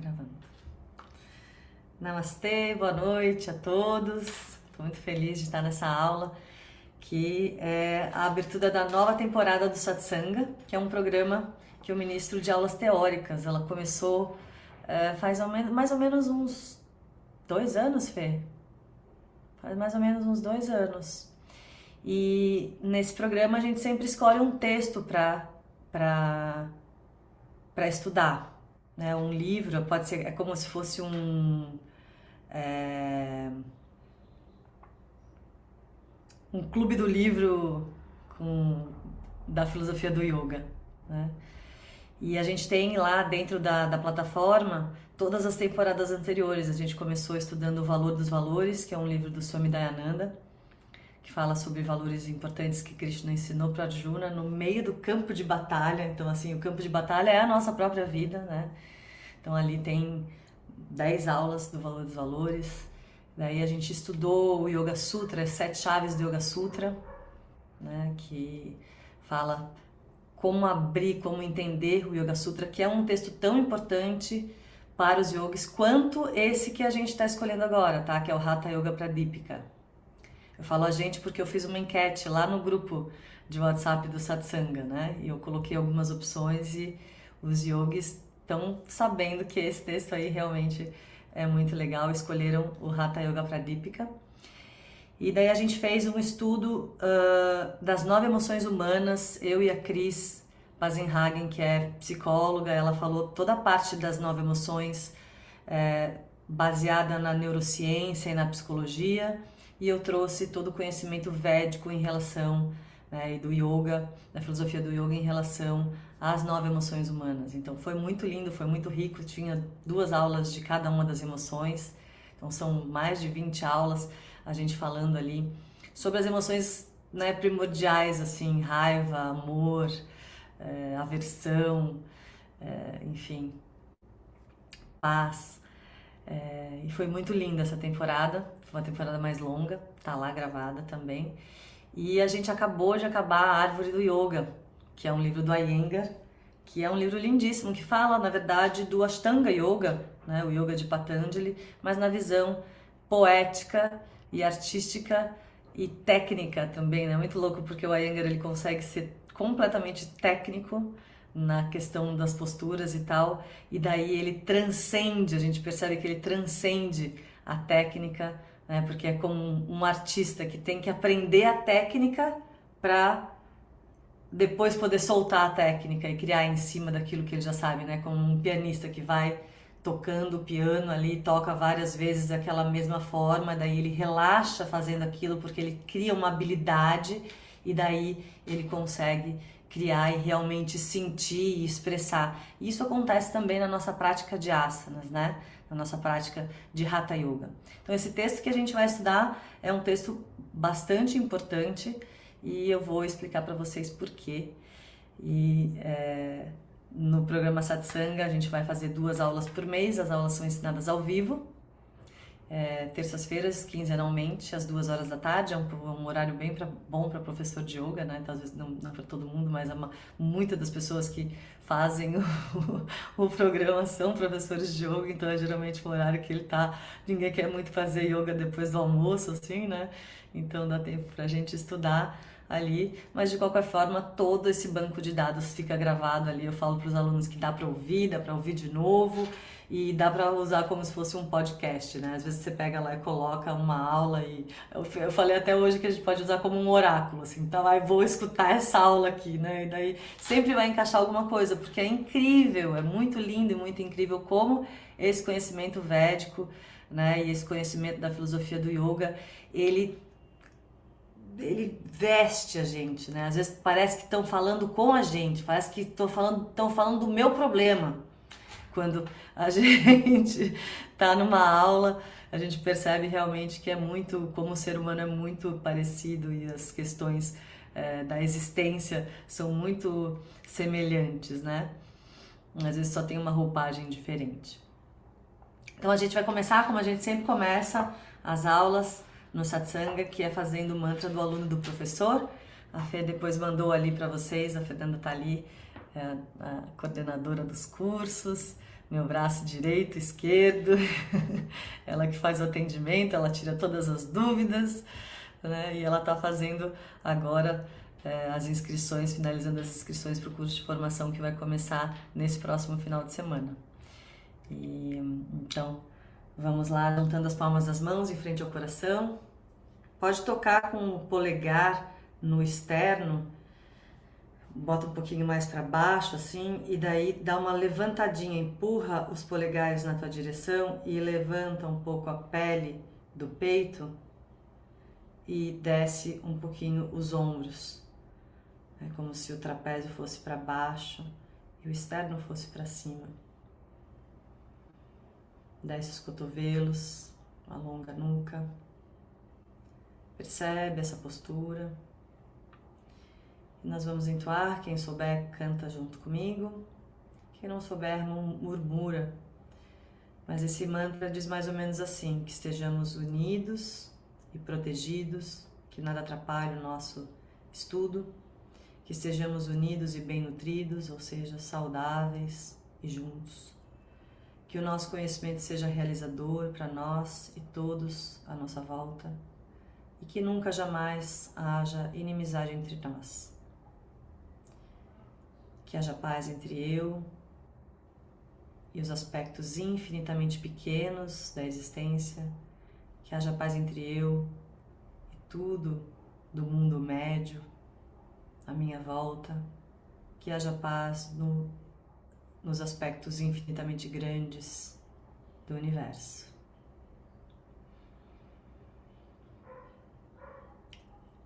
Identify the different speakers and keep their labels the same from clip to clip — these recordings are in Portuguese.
Speaker 1: Gravando. Namastê, boa noite a todos. Estou muito feliz de estar nessa aula, que é a abertura da nova temporada do Satsanga, que é um programa que eu ministro de aulas teóricas. Ela começou faz mais ou menos uns 2 anos, Fê? Faz mais ou menos uns 2 anos. E nesse programa a gente sempre escolhe um texto para estudar, né? Um livro, pode ser, é como se fosse um clube do livro da filosofia do yoga, né? E a gente tem lá dentro da plataforma todas as temporadas anteriores. A gente começou estudando O Valor dos Valores, que é um livro do Swami Dayananda, que fala sobre valores importantes que Krishna ensinou para Arjuna no meio do campo de batalha. Então, assim, o campo de batalha é a nossa própria vida, né? Então, ali tem 10 aulas do Valor dos Valores. Daí a gente estudou o Yoga Sutra, as 7 chaves do Yoga Sutra, né? Que fala como abrir, como entender o Yoga Sutra, que é um texto tão importante para os yogis quanto esse que a gente está escolhendo agora, tá? Que é o Hatha Yoga Pradipika. Eu falo a gente porque eu fiz uma enquete lá no grupo de WhatsApp do Satsanga, né? E eu coloquei algumas opções e os yogis estão sabendo que esse texto aí realmente é muito legal, escolheram o Hatha Yoga Pradipika. E daí a gente fez um estudo das 9 emoções humanas. Eu e a Cris Pazenhagen, que é psicóloga, ela falou toda a parte das 9 emoções baseada na neurociência e na psicologia, e eu trouxe todo o conhecimento védico em relação, né, e do yoga, da filosofia do yoga em relação às 9 emoções humanas. Então foi muito lindo, foi muito rico, tinha 2 aulas de cada uma das emoções, então são mais de 20 aulas, a gente falando ali sobre as emoções, né, primordiais, assim, raiva, amor, aversão, enfim, paz. E foi muito linda essa temporada, foi uma temporada mais longa, tá lá gravada também. E a gente acabou de acabar A Árvore do Yoga, que é um livro do Iyengar, que é um livro lindíssimo, que fala, na verdade, do Ashtanga Yoga, né, o Yoga de Patanjali, mas na visão poética e artística e técnica também, né? Muito louco, porque o Iyengar, ele consegue ser completamente técnico na questão das posturas e tal, e daí ele transcende, a gente percebe que ele transcende a técnica, né? Porque é como um artista que tem que aprender a técnica para depois poder soltar a técnica e criar em cima daquilo que ele já sabe, né? Como um pianista que vai tocando o piano ali, toca várias vezes daquela mesma forma, daí ele relaxa fazendo aquilo porque ele cria uma habilidade e daí ele consegue criar e realmente sentir e expressar. Isso acontece também na nossa prática de asanas, né? Na nossa prática de Hatha Yoga. Então esse texto que a gente vai estudar é um texto bastante importante e eu vou explicar para vocês por quê. E no programa Satsanga a gente vai fazer 2 aulas por mês, as aulas são ensinadas ao vivo, terças-feiras, quinzenalmente, às 2 horas da tarde, é um horário bem bom para professor de yoga, né? Então, às vezes não para todo mundo, mas muitas das pessoas que fazem o programa são professores de yoga, então é geralmente o horário que ele tá, ninguém quer muito fazer yoga depois do almoço, assim, né? Então dá tempo pra gente estudar ali, mas de qualquer forma todo esse banco de dados fica gravado ali. Eu falo para os alunos que dá para ouvir de novo e dá para usar como se fosse um podcast, né? Às vezes você pega lá e coloca uma aula e eu falei até hoje que a gente pode usar como um oráculo, assim, então aí vou escutar essa aula aqui, né? E daí sempre vai encaixar alguma coisa, porque é incrível, é muito lindo e muito incrível como esse conhecimento védico, né, e esse conhecimento da filosofia do yoga, ele veste a gente, né? Às vezes parece que estão falando com a gente, parece que estão falando do meu problema. Quando a gente tá numa aula, a gente percebe realmente que é muito, como o ser humano é muito parecido e as questões da existência são muito semelhantes, né? Às vezes só tem uma roupagem diferente. Então a gente vai começar, como a gente sempre começa, as aulas no Satsanga, que é fazendo o mantra do aluno do professor. A Fê depois mandou ali para vocês, a Fernanda tá ali, a coordenadora dos cursos, meu braço direito, esquerdo, ela que faz o atendimento, ela tira todas as dúvidas, né? E ela está fazendo agora as inscrições, finalizando as inscrições para o curso de formação que vai começar nesse próximo final de semana. E então, vamos lá, juntando as palmas das mãos em frente ao coração. Pode tocar com o polegar no externo, bota um pouquinho mais para baixo assim, e daí dá uma levantadinha, empurra os polegares na tua direção e levanta um pouco a pele do peito e desce um pouquinho os ombros. É como se o trapézio fosse para baixo e o externo fosse para cima. Desce os cotovelos, alonga a nuca. Percebe essa postura. E nós vamos entoar, quem souber canta junto comigo. Quem não souber murmura. Mas esse mantra diz mais ou menos assim: que estejamos unidos e protegidos, que nada atrapalhe o nosso estudo, que estejamos unidos e bem nutridos, ou seja, saudáveis e juntos. Que o nosso conhecimento seja realizador para nós e todos à nossa volta, e que nunca jamais haja inimizade entre nós. Que haja paz entre eu e os aspectos infinitamente pequenos da existência, que haja paz entre eu e tudo do mundo médio à minha volta, que haja paz nos aspectos infinitamente grandes do universo.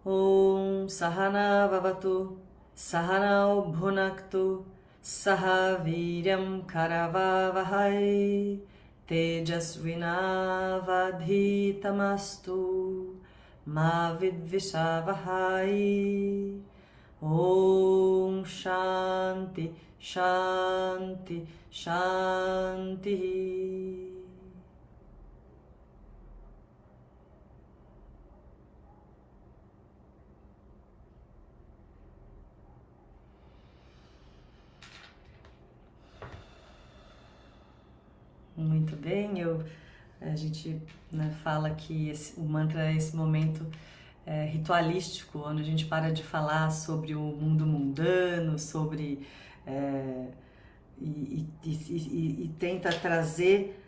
Speaker 1: Om Sahana Vavatu Sahanau Bhunaktu Saha Viryam Karavavahai Tejasvinavadhitamastu Ma Vidvishavahai. Om Shanti Shanti Shanti. Muito bem, a gente, né, fala que o mantra é esse momento ritualístico, onde a gente para de falar sobre o mundo mundano, sobre e tenta trazer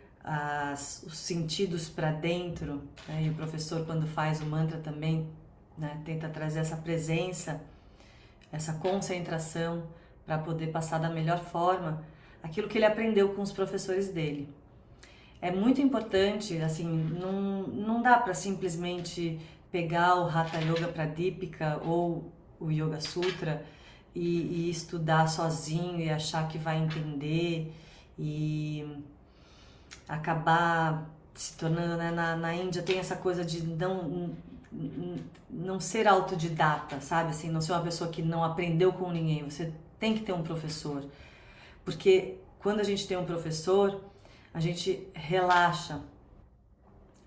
Speaker 1: os sentidos para dentro, né? E o professor, quando faz o mantra também, né, tenta trazer essa presença, essa concentração para poder passar da melhor forma aquilo que ele aprendeu com os professores dele. É muito importante, assim, não dá para simplesmente pegar o Hatha Yoga Pradipika ou o Yoga Sutra e estudar sozinho e achar que vai entender e acabar se tornando, né, na Índia tem essa coisa de não ser autodidata, sabe? Assim, não ser uma pessoa que não aprendeu com ninguém. Você tem que ter um professor, porque quando a gente tem um professor, a gente relaxa,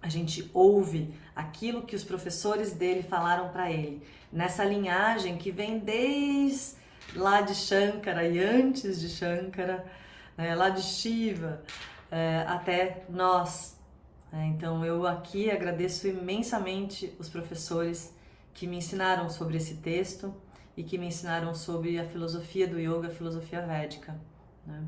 Speaker 1: a gente ouve aquilo que os professores dele falaram para ele, nessa linhagem que vem desde lá de Shankara e antes de Shankara, lá de Shiva, até nós. Então eu aqui agradeço imensamente os professores que me ensinaram sobre esse texto e que me ensinaram sobre a filosofia do yoga, a filosofia védica, né?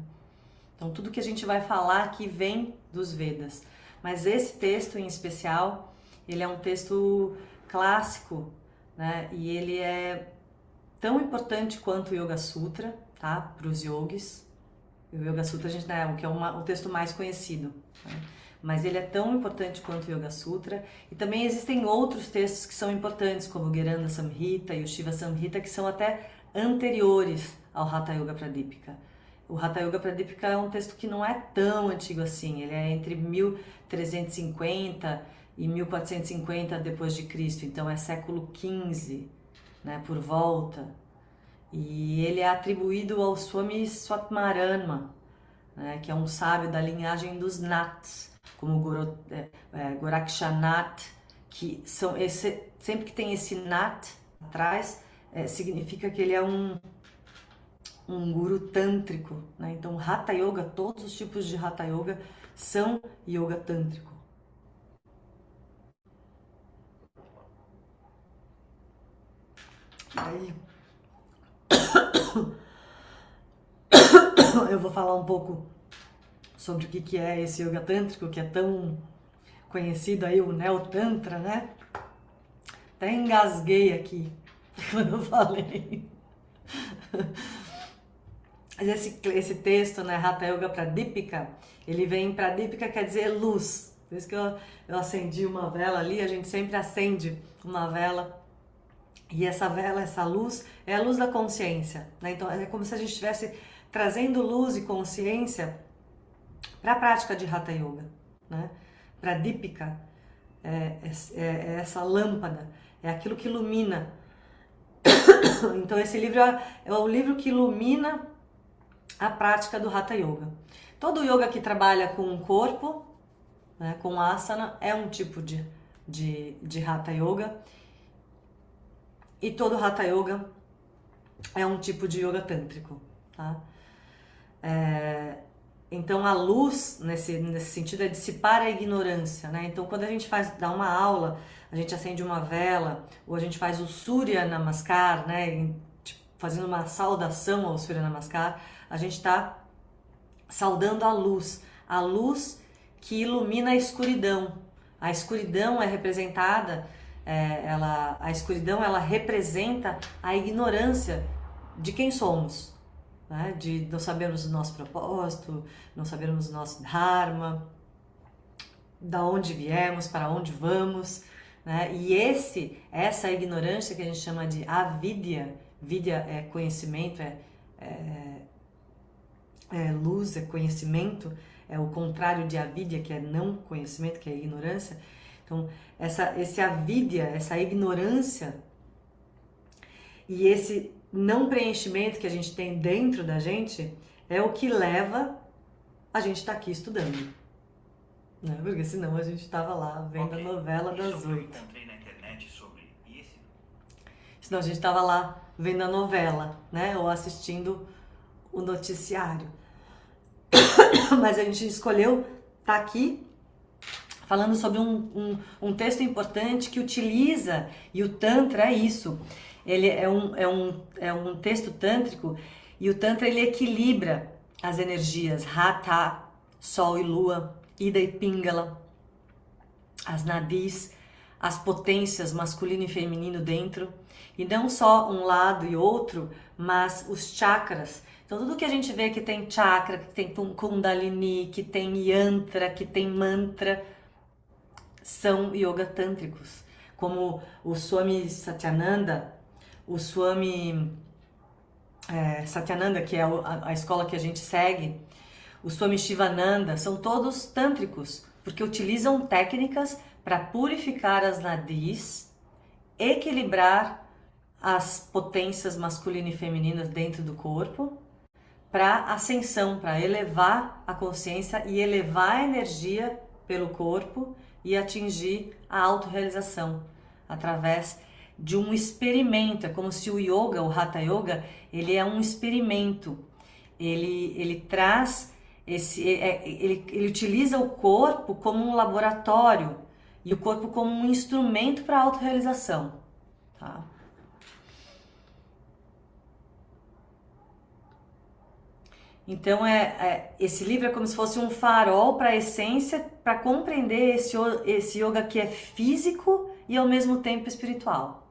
Speaker 1: Então tudo que a gente vai falar aqui vem dos Vedas, mas esse texto em especial, ele é um texto clássico, né? E ele é tão importante quanto o Yoga Sutra, tá? Para os yogis. O Yoga Sutra a gente, né, que é o texto mais conhecido, né? Mas ele é tão importante quanto o Yoga Sutra. E também existem outros textos que são importantes, como o Geranda Samhita e o Shiva Samhita, que são até anteriores ao Hatha Yoga Pradipika. O Hatha Yoga Pradipika é um texto que não é tão antigo assim, ele é entre 1350 e 1450 depois de Cristo, então é século XV, né, por volta. E ele é atribuído ao Swami Swatmarama, né, que é um sábio da linhagem dos Nats, como Gorakshanath, que são sempre que tem esse Nat atrás, significa que ele é um um guru tântrico, né? Então, Hatha Yoga, todos os tipos de Hatha Yoga são yoga tântrico. E aí, eu vou falar um pouco sobre o que é esse yoga tântrico, que é tão conhecido aí, o Neo Tantra, né? Até engasguei aqui quando eu falei. Esse texto, né, Hatha Yoga Pradipika, ele vem, Pradipika quer dizer luz. Por isso que eu acendi uma vela ali, a gente sempre acende uma vela. E essa vela, essa luz, é a luz da consciência, né? Então é como se a gente estivesse trazendo luz e consciência para a prática de Hatha Yoga, né? Pradipika é essa lâmpada, é aquilo que ilumina. Então esse livro é o livro que ilumina a prática do Hatha Yoga. Todo yoga que trabalha com o corpo, né, com asana, é um tipo de Hatha Yoga. E todo Hatha Yoga é um tipo de yoga tântrico, tá? Então a luz, nesse sentido, é dissipar a ignorância, né? Então quando a gente dá uma aula, a gente acende uma vela, ou a gente faz o Surya Namaskar, né? Fazendo uma saudação ao Surya Namaskar, a gente está saudando a luz que ilumina a escuridão. A escuridão é representada, a escuridão ela representa a ignorância de quem somos, né? De não sabermos o nosso propósito, não sabermos o nosso dharma, da onde viemos, para onde vamos, né? E essa ignorância que a gente chama de avidya, vidya é conhecimento, é luz, é conhecimento, é o contrário de avidya, que é não conhecimento, que é ignorância. Então, esse avidya, essa ignorância e esse não preenchimento que a gente tem dentro da gente é o que leva a gente estar aqui estudando, né? Porque senão a gente estava lá vendo a novela das 8. Senão a gente estava lá vendo a novela, né? Ou assistindo o noticiário. Mas a gente escolheu estar aqui falando sobre um texto importante que utiliza, e o Tantra é isso, ele é um texto tântrico, e o Tantra ele equilibra as energias Hatha, Sol e Lua, Ida e Pingala, as nadis, as potências masculino e feminino dentro, e não só um lado e outro, mas os chakras. Então tudo que a gente vê que tem chakra, que tem kundalini, que tem yantra, que tem mantra, são yoga tântricos, como o Swami Satyananda, Satyananda, que é a escola que a gente segue, o Swami Shivananda, são todos tântricos, porque utilizam técnicas para purificar as nadis, equilibrar as potências masculinas e femininas dentro do corpo, para ascensão, para elevar a consciência e elevar a energia pelo corpo e atingir a autorrealização através de um experimento. É como se o yoga, o Hatha Yoga, ele é um experimento. Ele traz ele utiliza o corpo como um laboratório e o corpo como um instrumento para a autorrealização, tá? Então esse livro é como se fosse um farol para a essência, para compreender esse yoga que é físico e ao mesmo tempo espiritual.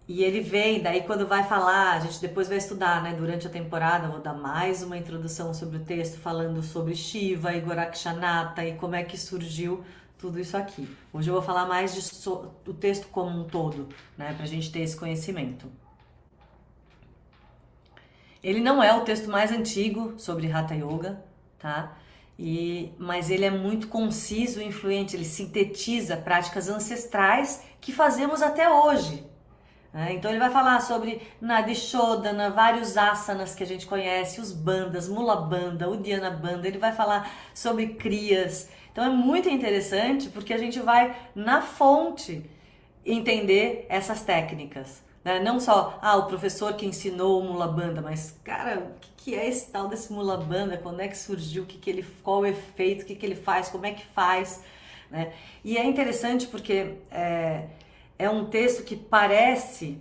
Speaker 1: E ele vem, daí quando vai falar, a gente depois vai estudar, né? Durante a temporada, eu vou dar mais uma introdução sobre o texto, falando sobre Shiva e Gorakshanata e como é que surgiu tudo isso aqui. Hoje eu vou falar mais do texto como um todo, né? Pra gente ter esse conhecimento. Ele não é o texto mais antigo sobre Hatha Yoga, tá? Mas ele é muito conciso e influente, ele sintetiza práticas ancestrais que fazemos até hoje. Então ele vai falar sobre Nadi Shodhana, vários asanas que a gente conhece, os bandhas, Mula Bandha, Uddiyana Bandha, ele vai falar sobre kriyas. Então é muito interessante porque a gente vai na fonte entender essas técnicas, né? Não só, o professor que ensinou o Mula Bandha, mas, cara, o que é esse tal desse Mula Bandha? Quando é que surgiu? Qual o efeito? O que ele faz? Como é que faz? Né? E é interessante porque é um texto que parece,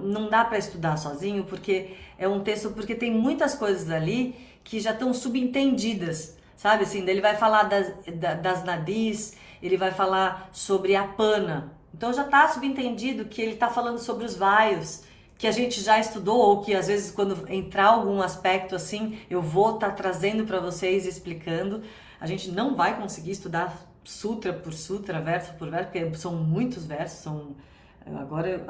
Speaker 1: não dá para estudar sozinho, porque é um texto porque tem muitas coisas ali que já estão subentendidas, sabe? Assim, ele vai falar das nadis, ele vai falar sobre a pana. Então já está subentendido que ele está falando sobre os vaios, que a gente já estudou, ou que às vezes quando entrar algum aspecto assim, eu vou estar trazendo para vocês, explicando. A gente não vai conseguir estudar sutra por sutra, verso por verso, porque são muitos versos, agora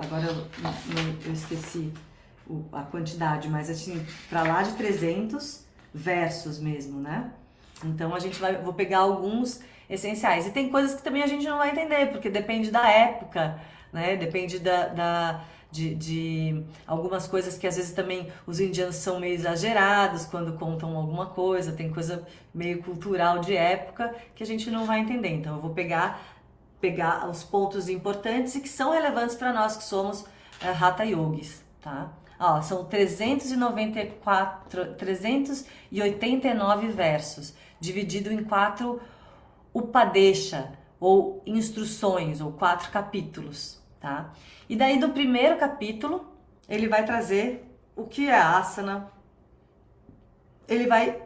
Speaker 1: eu esqueci a quantidade, mas assim, para lá de 300 versos mesmo, né? Então vou pegar alguns essenciais. E tem coisas que também a gente não vai entender, porque depende da época, né? Depende de algumas coisas que às vezes também os indianos são meio exagerados quando contam alguma coisa, tem coisa meio cultural de época que a gente não vai entender. Então eu vou pegar os pontos importantes e que são relevantes para nós que somos Hatha Yogis, tá? Ó, são 389 versos, dividido em 4 Upadesha, ou instruções, ou 4 capítulos, tá? E daí do primeiro capítulo, ele vai trazer o que é asana, ele vai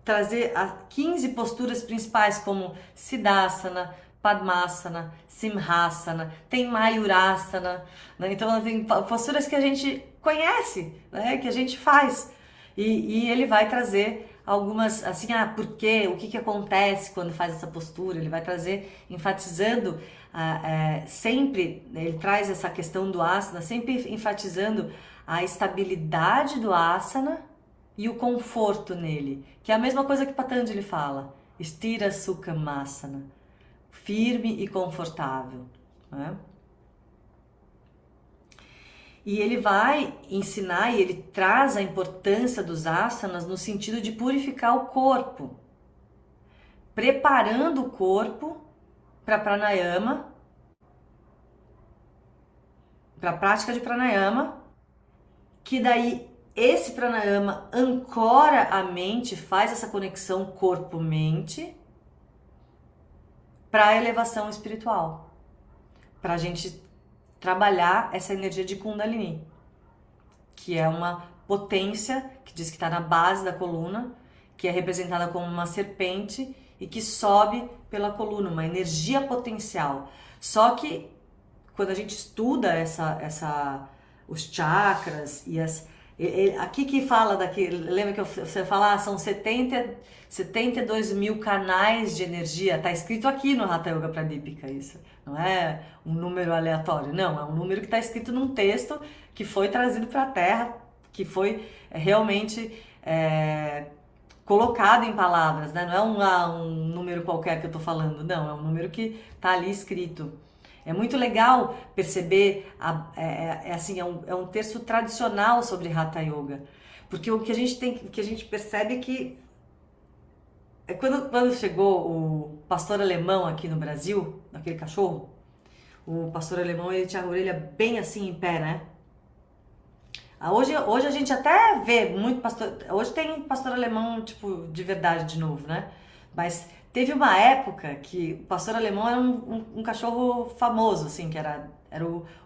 Speaker 1: trazer as 15 posturas principais, como Siddhasana, Padmasana, Simhasana, tem Mayurasana, né? Então tem posturas que a gente conhece, né? Que a gente faz, e ele vai trazer algumas, assim, por quê, o que acontece quando faz essa postura, ele vai trazer, enfatizando sempre, ele traz essa questão do asana, sempre enfatizando a estabilidade do asana e o conforto nele, que é a mesma coisa que Patanjali fala, Stira Sukhamasana, firme e confortável, né? E ele vai ensinar e ele traz a importância dos asanas no sentido de purificar o corpo, preparando o corpo para pranayama, para a prática de pranayama, que daí esse pranayama ancora a mente, faz essa conexão corpo-mente para a elevação espiritual, para a gente trabalhar essa energia de Kundalini, que é uma potência que diz que está na base da coluna, que é representada como uma serpente e que sobe pela coluna, uma energia potencial. Só que quando a gente estuda os chakras e aqui que fala daqui, lembra que você fala, são 72 mil canais de energia, tá escrito aqui no Hatha Yoga Pradipika isso, não é um número aleatório, não, é um número que está escrito num texto que foi trazido para a Terra, que foi realmente colocado em palavras, né? Não é um número qualquer que eu tô falando, não, é um número que tá ali escrito. É muito legal perceber, é um texto tradicional sobre Hatha Yoga, porque o que a gente percebe é que quando chegou o pastor alemão aqui no Brasil, aquele cachorro, o pastor alemão ele tinha a orelha bem assim em pé, né? Hoje a gente até vê muito pastor, hoje tem pastor alemão tipo de verdade de novo, né? Mas teve uma época que o pastor alemão era um cachorro famoso, assim, que era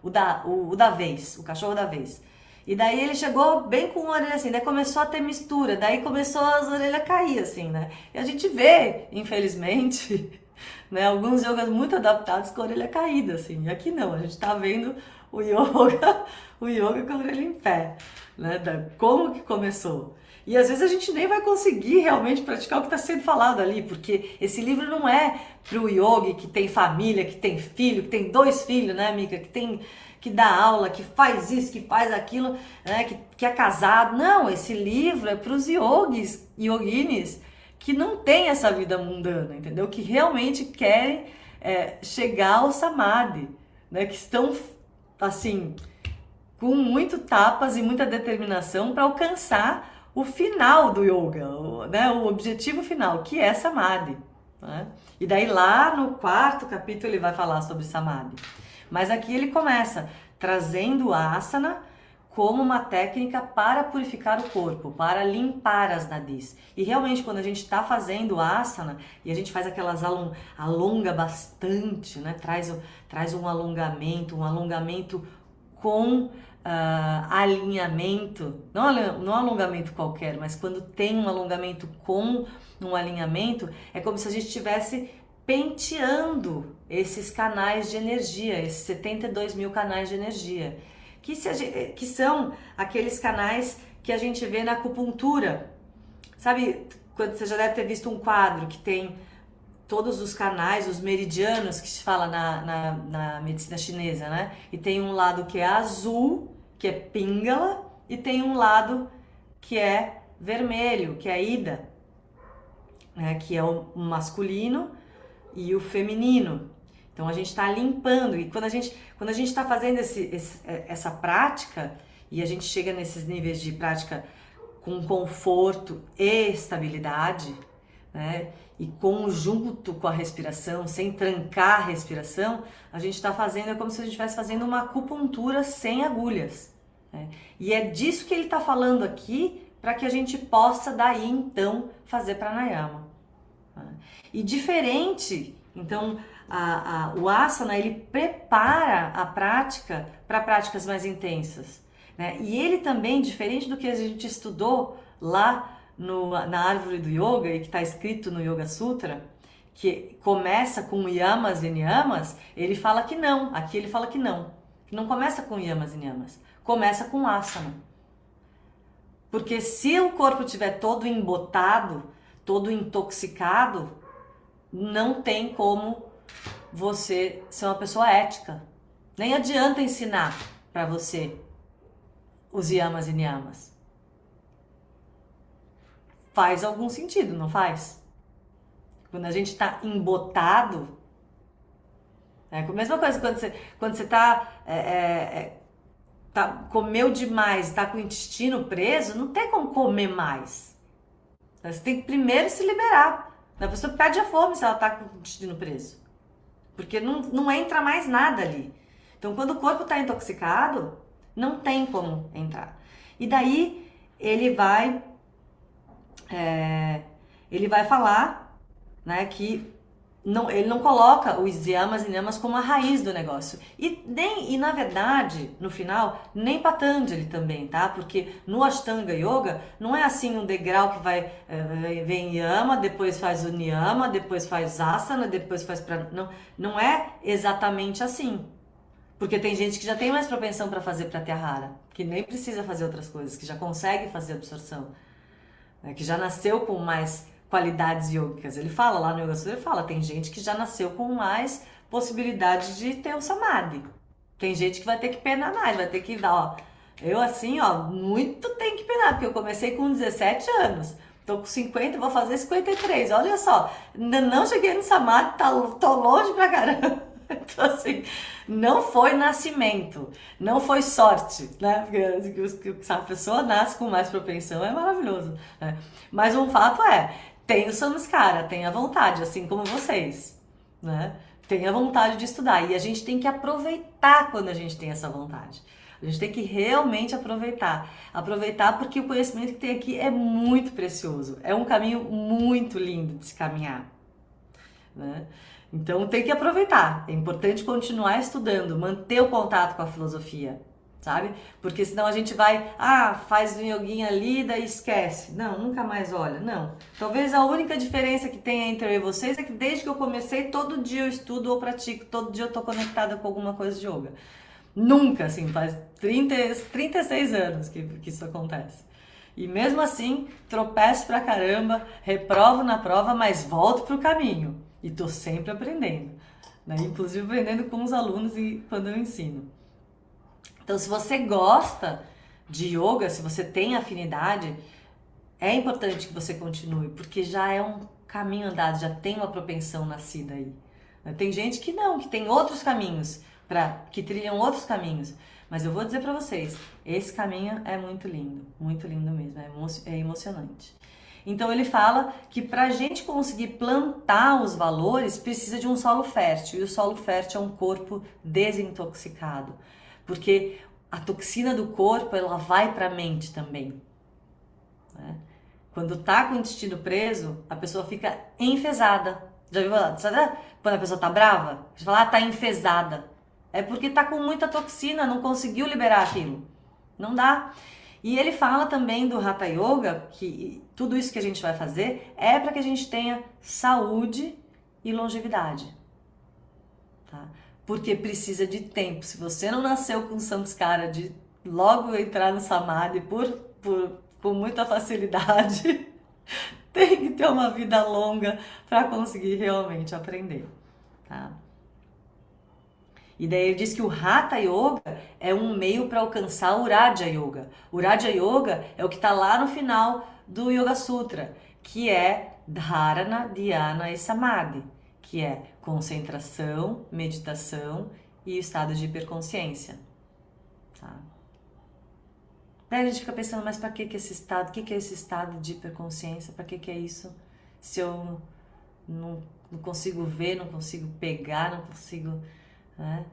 Speaker 1: o da vez, o cachorro da vez. E daí ele chegou bem com a orelha assim, daí começou a ter mistura, daí começou as orelhas a cair, assim, né? E a gente vê, infelizmente, né, alguns yogas muito adaptados com a orelha caída, assim. E aqui não, a gente tá vendo o yoga com a orelha em pé, né? Como que começou. E às vezes a gente nem vai conseguir realmente praticar o que está sendo falado ali, porque esse livro não é para o yogi que tem família, que tem filho, que tem 2 filhos, né, Mica? Que dá aula, que faz isso, que faz aquilo, né? Que é casado. Não, esse livro é para os yoginis, que não tem essa vida mundana, entendeu? Que realmente querem chegar ao samadhi, né? Que estão, assim, com muito tapas e muita determinação para alcançar o final do yoga, né? O objetivo final, que é samadhi, né? E daí lá no 4º capítulo ele vai falar sobre samadhi. Mas aqui ele começa trazendo o asana como uma técnica para purificar o corpo, para limpar as nadis. E realmente quando a gente está fazendo asana e a gente faz aquelas alonga bastante, né? Traz um alongamento com alinhamento, não alongamento qualquer, mas quando tem um alongamento com um alinhamento, é como se a gente estivesse penteando esses canais de energia, esses 72 mil canais de energia, que são aqueles canais que a gente vê na acupuntura. Sabe, quando você já deve ter visto um quadro que tem todos os canais, os meridianos, que se fala na medicina chinesa, né? E tem um lado que é azul, que é Pingala, e tem um lado que é vermelho, que é Ida, né? Que é o masculino e o feminino. Então a gente está limpando, e quando a gente está fazendo essa prática, e a gente chega nesses níveis de prática com conforto e estabilidade, né? E conjunto com a respiração, sem trancar a respiração, a gente está fazendo, é como se a gente estivesse fazendo uma acupuntura sem agulhas, né? E é disso que ele está falando aqui, para que a gente possa daí então fazer pranayama, né? E diferente, então o asana, ele prepara a prática para práticas mais intensas, né? E ele também, diferente do que a gente estudou lá na árvore do yoga, e que está escrito no Yoga Sutra, que começa com yamas e niyamas, ele fala que não, aqui ele fala que não começa com yamas e niyamas, começa com asana. Porque se o corpo estiver todo embotado, todo intoxicado, não tem como você ser uma pessoa ética. Nem adianta ensinar para você os yamas e niyamas. Faz algum sentido, não faz? Quando a gente está embotado, a mesma coisa quando você comeu demais, está com o intestino preso, não tem como comer mais. Você tem que primeiro se liberar. A pessoa perde a fome se ela está com o intestino preso, porque não entra mais nada ali. Então, quando o corpo está intoxicado, não tem como entrar. E daí ele vai falar, né, que ele não coloca os yamas e niyamas como a raiz do negócio. E na verdade, no final, nem Patanjali também, tá? Porque no Ashtanga Yoga não é assim um degrau que vem yama, depois faz o niyama, depois faz asana, depois faz não é exatamente assim. Porque tem gente que já tem mais propensão para fazer pratyahara, que nem precisa fazer outras coisas, que já consegue fazer absorção, né? Que já nasceu com mais qualidades yogicas. Ele fala lá no Yoga Sutra, ele fala, tem gente que já nasceu com mais possibilidade de ter o samadhi. Tem gente que vai ter que penar mais, vai ter que dar, ó. Eu assim, ó, muito tenho que penar, porque eu comecei com 17 anos. Tô com 50, vou fazer 53. Olha só, ainda não cheguei no samadhi, tô longe pra caramba. Então assim, não foi nascimento, não foi sorte, né? Porque se a pessoa nasce com mais propensão é maravilhoso, né? Mas um fato tem o samskara, tem a vontade, assim como vocês, né? Tem a vontade de estudar, e a gente tem que aproveitar quando a gente tem essa vontade. A gente tem que realmente aproveitar porque o conhecimento que tem aqui é muito precioso, é um caminho muito lindo de se caminhar, né? Então tem que aproveitar, é importante continuar estudando, manter o contato com a filosofia, sabe? Porque senão a gente vai, faz um yoguinha ali, daí esquece. Não, nunca mais olha, não. Talvez a única diferença que tenha entre eu e vocês é que desde que eu comecei, todo dia eu estudo ou pratico, todo dia eu tô conectada com alguma coisa de yoga. Nunca, assim, faz 36 anos que isso acontece. E mesmo assim, tropeço pra caramba, reprovo na prova, mas volto pro caminho. E tô sempre aprendendo, né? Inclusive aprendendo com os alunos e quando eu ensino. Então, se você gosta de yoga, se você tem afinidade, é importante que você continue, porque já é um caminho andado, já tem uma propensão nascida aí. Tem gente que não, que tem outros caminhos, que trilham outros caminhos. Mas eu vou dizer pra vocês, esse caminho é muito lindo mesmo, é emocionante. Então ele fala que para a gente conseguir plantar os valores precisa de um solo fértil, e o solo fértil é um corpo desintoxicado, porque a toxina do corpo ela vai para a mente também, né? Quando tá com o intestino preso, a pessoa fica enfesada. Já viu? Sabe quando a pessoa tá brava? Você fala, tá enfesada. É porque tá com muita toxina, não conseguiu liberar aquilo. Não dá. E ele fala também do Hatha Yoga, que tudo isso que a gente vai fazer é para que a gente tenha saúde e longevidade. Tá? Porque precisa de tempo. Se você não nasceu com samskara de logo entrar no Samadhi com muita facilidade, tem que ter uma vida longa para conseguir realmente aprender. Tá? E daí ele diz que o Hatha Yoga é um meio para alcançar o Raja Yoga. O Raja Yoga é o que está lá no final do Yoga Sutra, que é Dharana, Dhyana e Samadhi, que é concentração, meditação e estado de hiperconsciência. Tá? Daí a gente fica pensando, mas para que esse estado? O que é esse estado de hiperconsciência? Para que é isso? Se eu não consigo ver, não consigo pegar, não consigo... Né?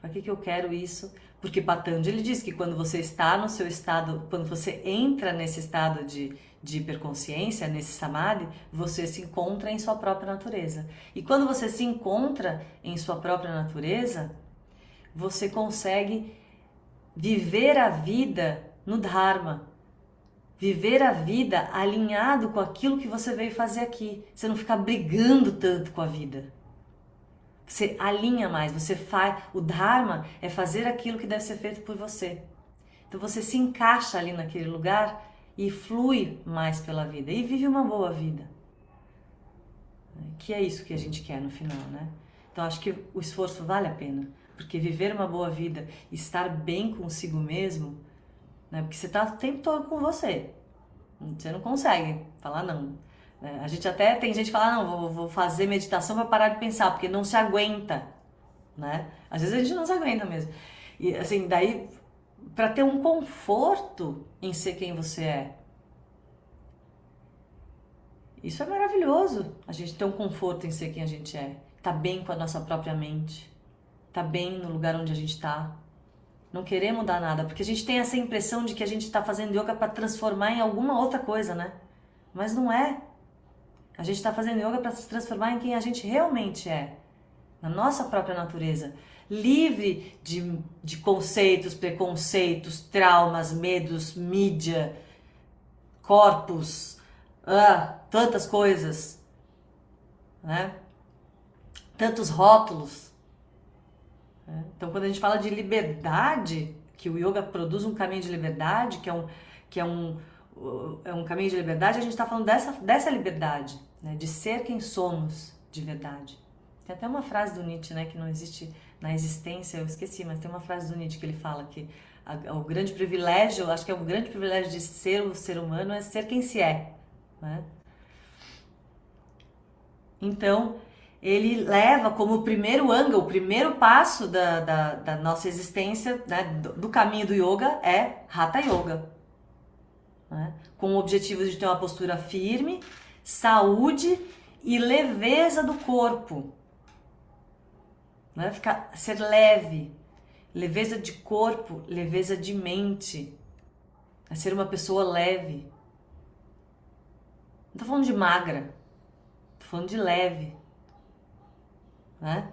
Speaker 1: Para que eu quero isso? Porque Patanjali diz que quando você está no seu estado, quando você entra nesse estado de hiperconsciência, nesse samadhi, você se encontra em sua própria natureza. E quando você se encontra em sua própria natureza, você consegue viver a vida no Dharma. Viver a vida alinhado com aquilo que você veio fazer aqui. Você não fica brigando tanto com a vida. Você alinha mais, você faz... O Dharma é fazer aquilo que deve ser feito por você. Então você se encaixa ali naquele lugar e flui mais pela vida. E vive uma boa vida. Que é isso que a gente quer no final, né? Então acho que o esforço vale a pena. Porque viver uma boa vida, estar bem consigo mesmo, né? Porque você está o tempo todo com você. Você não consegue falar não. A gente até tem gente que fala, não, vou fazer meditação para parar de pensar, porque não se aguenta, né? Às vezes a gente não se aguenta mesmo. E assim, daí, para ter um conforto em ser quem você é. Isso é maravilhoso, a gente ter um conforto em ser quem a gente é. Tá bem com a nossa própria mente, tá bem no lugar onde a gente tá. Não querer mudar nada, porque a gente tem essa impressão de que a gente tá fazendo yoga para transformar em alguma outra coisa, né? Mas não é. A gente está fazendo yoga para se transformar em quem a gente realmente é, na nossa própria natureza, livre de conceitos, preconceitos, traumas, medos, mídia, corpos, tantas coisas, né? Tantos rótulos. Né? Então, quando a gente fala de liberdade, que o yoga produz um caminho de liberdade, que é um caminho de liberdade, a gente está falando dessa liberdade, né? De ser quem somos de verdade. Tem até uma frase do Nietzsche, né, que não existe na existência, eu esqueci, mas tem uma frase do Nietzsche que ele fala que o grande privilégio, acho que é o grande privilégio de ser o ser humano é ser quem se é, né? Então, ele leva como primeiro ângulo, o primeiro passo da nossa existência, né, do caminho do yoga é Hatha Yoga, né? Com o objetivo de ter uma postura firme, saúde e leveza do corpo, né? Ser leve, leveza de corpo, leveza de mente, é ser uma pessoa leve. Não tô falando de magra, tô falando de leve, né?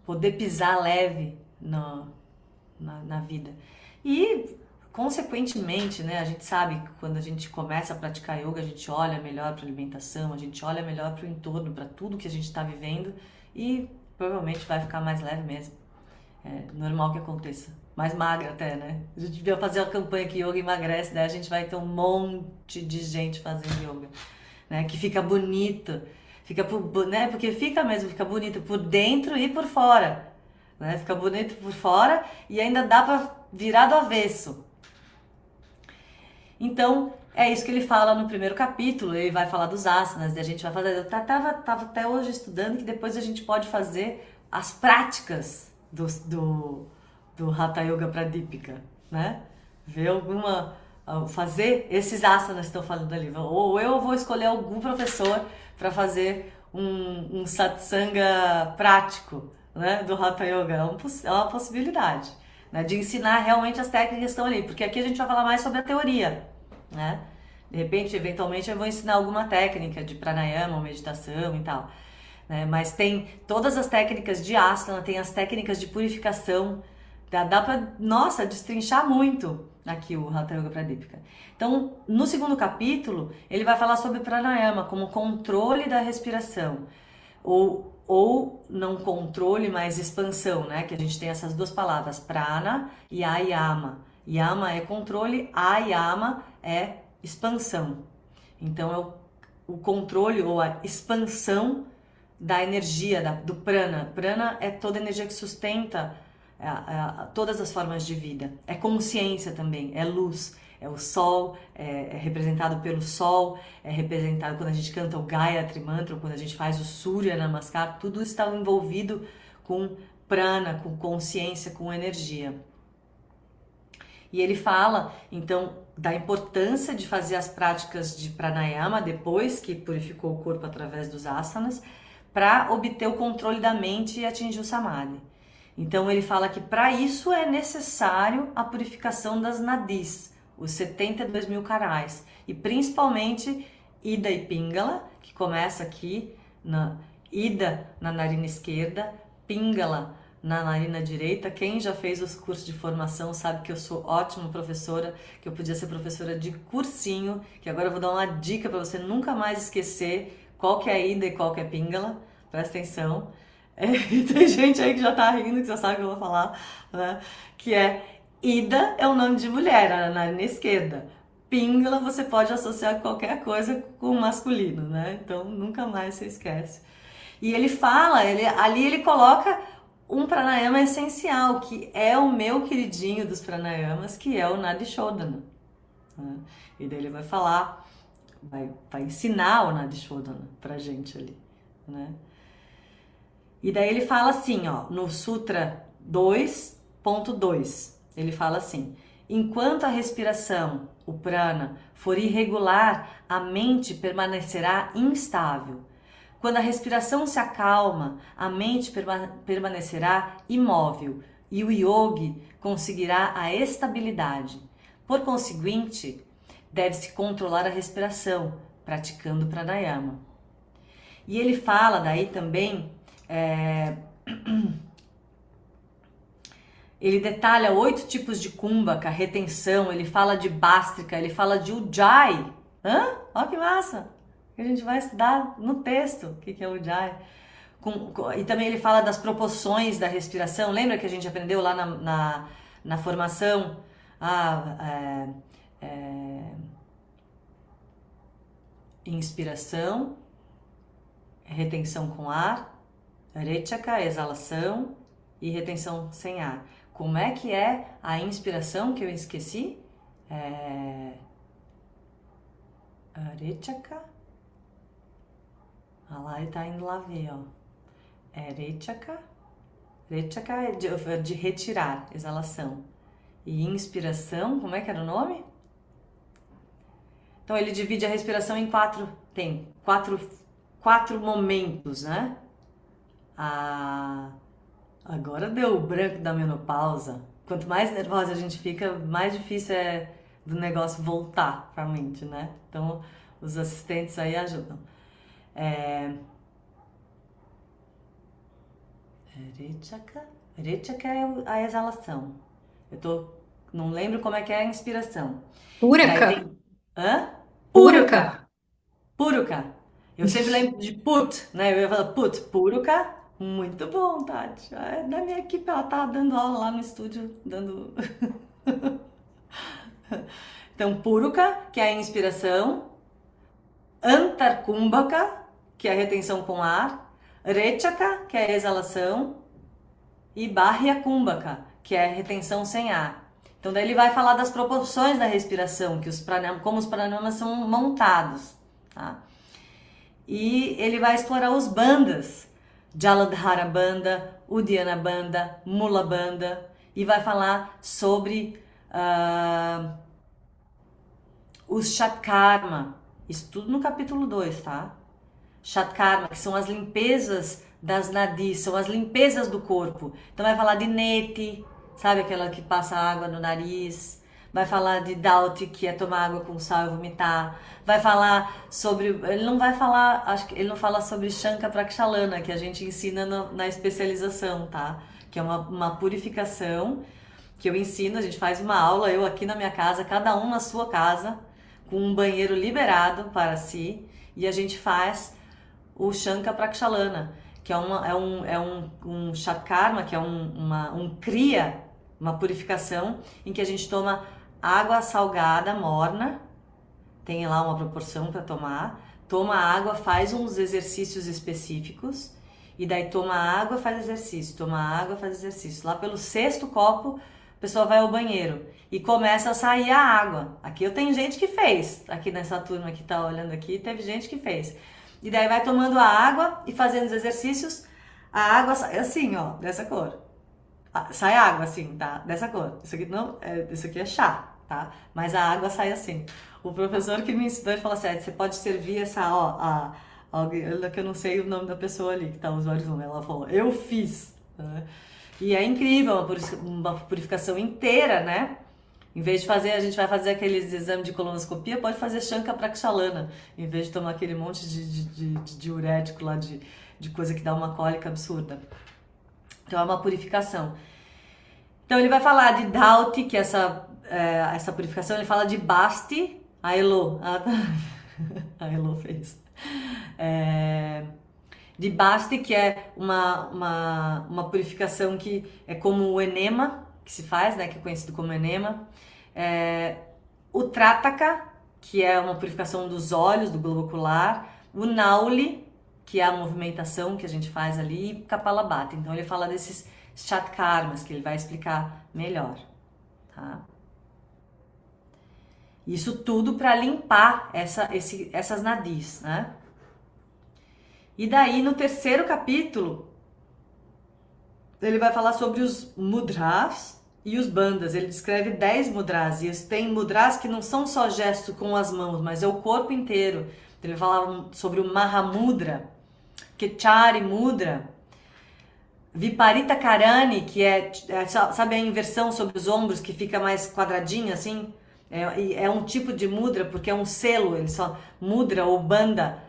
Speaker 1: Poder pisar leve na vida. E consequentemente, né, a gente sabe que quando a gente começa a praticar yoga, a gente olha melhor para a alimentação, a gente olha melhor para o entorno, para tudo que a gente está vivendo e provavelmente vai ficar mais leve mesmo. É normal que aconteça. Mais magra até, né? A gente devia fazer uma campanha que yoga emagrece, daí a gente vai ter um monte de gente fazendo yoga, né? Que fica bonito, né? Porque fica mesmo, fica bonito por dentro e por fora, né? Fica bonito por fora e ainda dá para virar do avesso. Então, é isso que ele fala no primeiro capítulo, ele vai falar dos asanas, e a gente vai fazer... Eu tava até hoje estudando que depois a gente pode fazer as práticas do Hatha Yoga Pradipika, né? Ver fazer esses asanas que estão falando ali. Ou eu vou escolher algum professor para fazer um satsanga prático, né, do Hatha Yoga. É uma possibilidade, né, de ensinar realmente as técnicas que estão ali. Porque aqui a gente vai falar mais sobre a teoria, né? De repente, eventualmente, eu vou ensinar alguma técnica de pranayama, meditação e tal, né? Mas tem todas as técnicas de asana, tem as técnicas de purificação. Dá pra, nossa, destrinchar muito aqui o Hatha Yoga Pradipika. Então, no segundo capítulo, ele vai falar sobre pranayama como controle da respiração. Ou não controle, mas expansão, né? Que a gente tem essas duas palavras, prana e ayama. Yama é controle, ayama é expansão. Então, é o controle ou a expansão da energia, do prana. Prana é toda a energia que sustenta todas as formas de vida. É consciência também, é luz, é o sol, é representado pelo sol, é representado quando a gente canta o Gayatri Mantra, quando a gente faz o Surya Namaskar, tudo está envolvido com prana, com consciência, com energia. E ele fala, então, da importância de fazer as práticas de pranayama depois que purificou o corpo através dos asanas, para obter o controle da mente e atingir o samadhi. Então ele fala que para isso é necessário a purificação das nadis, os 72 mil carais, e principalmente Ida e Pingala, que começa aqui, Ida na narina esquerda, Pingala na narina direita. Quem já fez os cursos de formação sabe que eu sou ótima professora, que eu podia ser professora de cursinho, que agora eu vou dar uma dica para você nunca mais esquecer qual que é Ida e qual que é Pingala, presta atenção. E tem gente aí que já tá rindo, que já sabe o que eu vou falar, né? Que é Ida é o nome de mulher, na narina esquerda. Pingala você pode associar qualquer coisa com masculino, né? Então nunca mais você esquece. E ele fala, ali ele coloca um pranayama essencial, que é o meu queridinho dos pranayamas, que é o Nadi Shodhana, né? E daí ele vai falar, vai ensinar o Nadi Shodhana pra gente ali, né? E daí ele fala assim, ó, no Sutra 2.2, ele fala assim: enquanto a respiração, o prana, for irregular, a mente permanecerá instável. Quando a respiração se acalma, a mente permanecerá imóvel e o yogi conseguirá a estabilidade. Por conseguinte, deve-se controlar a respiração, praticando pranayama. E ele fala daí também, ele detalha 8 tipos de kumbhaka, retenção, ele fala de bástrica, ele fala de ujjayi. Olha que massa! Que a gente vai estudar no texto o que é ujjayi. E também ele fala das proporções da respiração. Lembra que a gente aprendeu lá na formação? Inspiração, retenção com ar, rechaka, exalação, e retenção sem ar. Como é que é a inspiração que eu esqueci? Rechaka. Lá ele tá indo lá ver, ó. Rechaka. Rechaka é de retirar, exalação. E inspiração, como é que era o nome? Então ele divide a respiração em quatro momentos, né? Agora deu o branco da menopausa. Quanto mais nervosa a gente fica, mais difícil é do negócio voltar pra mente, né? Então os assistentes aí ajudam. Rechaka. Rechaka é a exalação. Não lembro como é que é a inspiração.
Speaker 2: Puraka.
Speaker 1: Hã?
Speaker 2: Puraka.
Speaker 1: Puruka. Eu sempre lembro de put, né? Eu ia falar put, Puruka. Muito bom, Tati. Da minha equipe, ela tá dando aula lá no estúdio, dando... Então, Puruka, que é a inspiração. Antarkumbhaka, que é a retenção com ar. Rechaka, que é a exalação. E Bahyakumbhaka, que é a retenção sem ar. Então, daí ele vai falar das proporções da respiração, como os pranayamas são montados, tá? E ele vai explorar os bandas, Jaladhara Banda, Uddiyana Banda, Mula Banda, e vai falar sobre os Shatkarma, isso tudo no capítulo 2, tá? Shatkarma, que são as limpezas das nadis, são as limpezas do corpo. Então vai falar de Neti, sabe aquela que passa água no nariz? Vai falar de Dauti, que é tomar água com sal e vomitar. Vai falar sobre, ele não vai falar, acho que ele não fala sobre Shanka Prakshalana, que a gente ensina na especialização, tá? Que é uma purificação que eu ensino, a gente faz uma aula, eu aqui na minha casa, cada um na sua casa, com um banheiro liberado para si, e a gente faz o Shanka Prakshalana, que é um Shatkarma, que é um kriya, uma purificação, em que a gente toma água salgada, morna, tem lá uma proporção para tomar, toma água, faz uns exercícios específicos, e daí toma água, faz exercício, toma água, faz exercício. Lá pelo 6º copo, a pessoa vai ao banheiro e começa a sair a água. Aqui eu tenho gente que fez, aqui nessa turma que tá olhando aqui, teve gente que fez. E daí vai tomando a água e fazendo os exercícios, a água sai assim, ó, dessa cor. Sai água assim, tá? Dessa cor. Isso aqui não, isso aqui é chá, tá? Mas a água sai assim. O professor que me ensinou, ele falou assim, você pode servir essa, ó, alguém, que eu não sei o nome da pessoa ali, que tá os olhos no, ela falou, eu fiz, né? E é incrível, uma purificação inteira, né? Em vez de fazer, a gente vai fazer aqueles exames de colonoscopia, pode fazer Shanka Prakshalana, em vez de tomar aquele monte de diurético lá, de coisa que dá uma cólica absurda. Então é uma purificação. Então ele vai falar de Dauti, que é essa purificação, ele fala de Basti, a Elo, a Elo fez. De Basti, que é uma purificação que é como o enema, que se faz, né, que é conhecido como enema. O Trataka, que é uma purificação dos olhos, do globo ocular. O Nauli, que é a movimentação que a gente faz ali, e Kapalabhati. Então ele fala desses Shatkarmas, que ele vai explicar melhor, tá? Isso tudo para limpar essas nadis, né? E daí no 3º capítulo, ele vai falar sobre os mudras e os bandhas. Ele descreve 10 mudras, e tem mudras que não são só gestos com as mãos, mas é o corpo inteiro. Ele fala sobre o Mahamudra, Kechari Mudra, Viparita Karani, que sabe a inversão sobre os ombros, que fica mais quadradinho assim? É um tipo de mudra, porque é um selo, mudra ou banda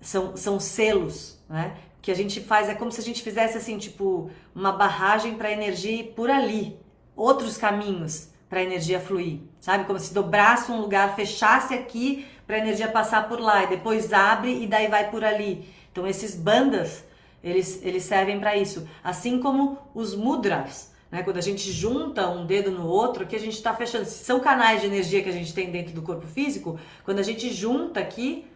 Speaker 1: são selos, né? Que a gente faz, é como se a gente fizesse assim, tipo, uma barragem para a energia ir por ali, outros caminhos para a energia fluir, sabe? Como se dobrasse um lugar, fechasse aqui para a energia passar por lá, e depois abre e daí vai por ali. Então esses bandas, eles servem para isso, assim como os mudras, né? Quando a gente junta um dedo no outro, que a gente está fechando, são canais de energia que a gente tem dentro do corpo físico, quando a gente junta aqui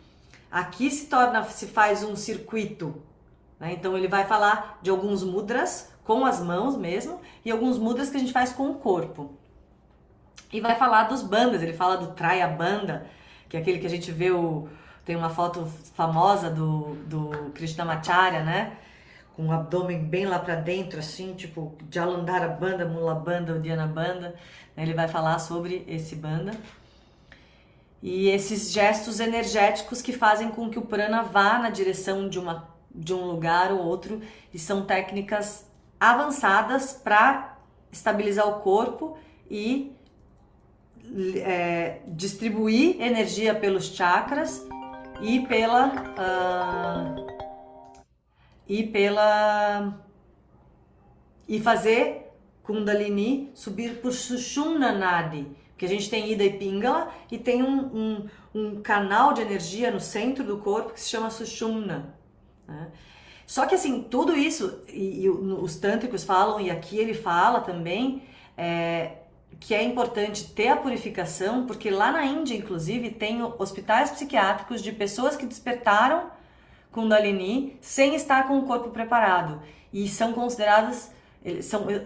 Speaker 1: se faz um circuito, né? Então ele vai falar de alguns mudras com as mãos mesmo, e alguns mudras que a gente faz com o corpo. E vai falar dos bandas, ele fala do Traya Banda, que é aquele que a gente vê, tem uma foto famosa do Krishnamacharya, né? Com o abdômen bem lá pra dentro, assim, tipo Jalandhara Banda, Mula Banda, Uddiyana Banda. Ele vai falar sobre esse banda. E esses gestos energéticos que fazem com que o prana vá na direção de um lugar ou outro, e são técnicas avançadas para estabilizar o corpo e distribuir energia pelos chakras e fazer Kundalini subir por Sushumna Nadi, que a gente tem Ida e Pingala, e tem um canal de energia no centro do corpo que se chama Sushumna, né? Só que assim, tudo isso, e os tântricos falam, e aqui ele fala também, que é importante ter a purificação, porque lá na Índia, inclusive, tem hospitais psiquiátricos de pessoas que despertaram Kundalini sem estar com o corpo preparado, e são consideradas,